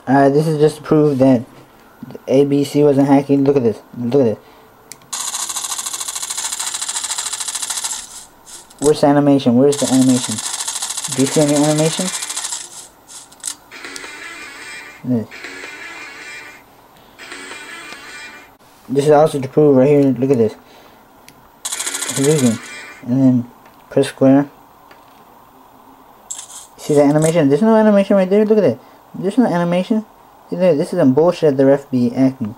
This is just to prove that ABC wasn't hacking. Look at this. Look at this. Where's the animation? Where's the animation? Do you see any animation? This is also to prove right here. Look at this. It's losing. And then press square. See the animation? There's no animation right there. Look at it. There's no animation. See there, this is some bullshit the ref be acting.